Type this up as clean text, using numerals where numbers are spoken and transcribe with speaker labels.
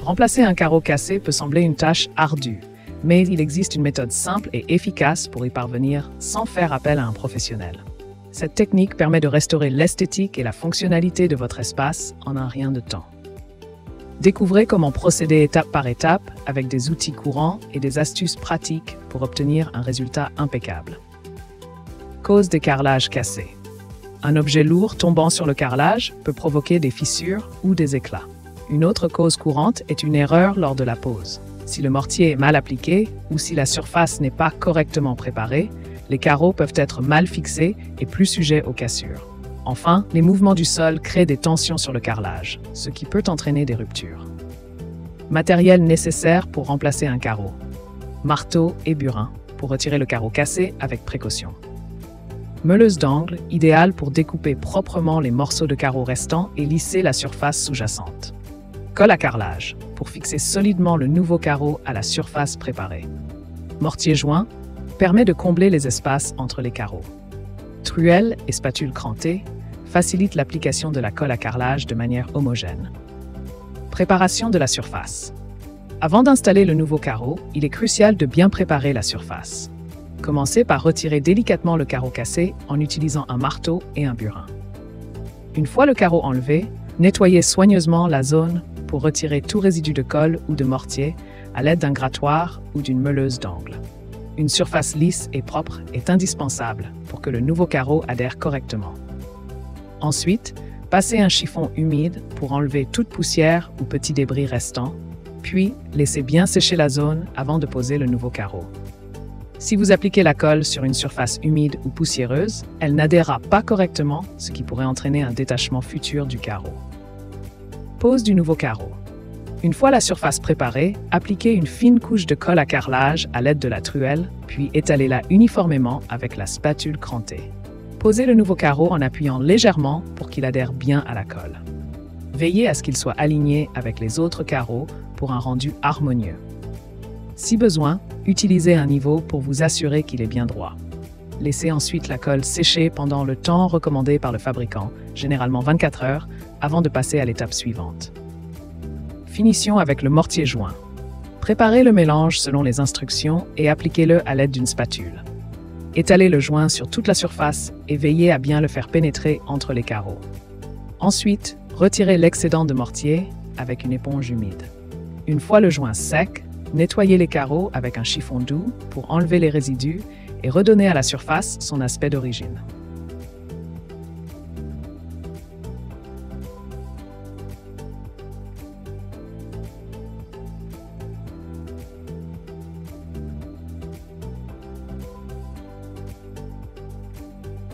Speaker 1: Remplacer un carreau cassé peut sembler une tâche ardue, mais il existe une méthode simple et efficace pour y parvenir sans faire appel à un professionnel. Cette technique permet de restaurer l'esthétique et la fonctionnalité de votre espace en un rien de temps. Découvrez comment procéder étape par étape avec des outils courants et des astuces pratiques pour obtenir un résultat impeccable. Cause des carrelages cassés. Un objet lourd tombant sur le carrelage peut provoquer des fissures ou des éclats. Une autre cause courante est une erreur lors de la pose. Si le mortier est mal appliqué ou si la surface n'est pas correctement préparée, les carreaux peuvent être mal fixés et plus sujets aux cassures. Enfin, les mouvements du sol créent des tensions sur le carrelage, ce qui peut entraîner des ruptures. Matériel nécessaire pour remplacer un carreau. Marteau et burin pour retirer le carreau cassé avec précaution. Meuleuse d'angle, idéale pour découper proprement les morceaux de carreaux restants et lisser la surface sous-jacente. Colle à carrelage pour fixer solidement le nouveau carreau à la surface préparée. Mortier joint permet de combler les espaces entre les carreaux. Truelle et spatule crantée facilitent l'application de la colle à carrelage de manière homogène. Préparation de la surface. Avant d'installer le nouveau carreau, il est crucial de bien préparer la surface. Commencez par retirer délicatement le carreau cassé en utilisant un marteau et un burin. Une fois le carreau enlevé, nettoyez soigneusement la zone pour retirer tout résidu de colle ou de mortier à l'aide d'un grattoir ou d'une meuleuse d'angle. Une surface lisse et propre est indispensable pour que le nouveau carreau adhère correctement. Ensuite, passez un chiffon humide pour enlever toute poussière ou petits débris restants, puis laissez bien sécher la zone avant de poser le nouveau carreau. Si vous appliquez la colle sur une surface humide ou poussiéreuse, elle n'adhérera pas correctement, ce qui pourrait entraîner un détachement futur du carreau. Pose du nouveau carreau. Une fois la surface préparée, appliquez une fine couche de colle à carrelage à l'aide de la truelle, puis étalez-la uniformément avec la spatule crantée. Posez le nouveau carreau en appuyant légèrement pour qu'il adhère bien à la colle. Veillez à ce qu'il soit aligné avec les autres carreaux pour un rendu harmonieux. Si besoin, utilisez un niveau pour vous assurer qu'il est bien droit. Laissez ensuite la colle sécher pendant le temps recommandé par le fabricant, généralement 24 heures, avant de passer à l'étape suivante. Finition avec le mortier joint. Préparez le mélange selon les instructions et appliquez-le à l'aide d'une spatule. Étalez le joint sur toute la surface et veillez à bien le faire pénétrer entre les carreaux. Ensuite, retirez l'excédent de mortier avec une éponge humide. Une fois le joint sec, nettoyez les carreaux avec un chiffon doux pour enlever les résidus et redonner à la surface son aspect d'origine.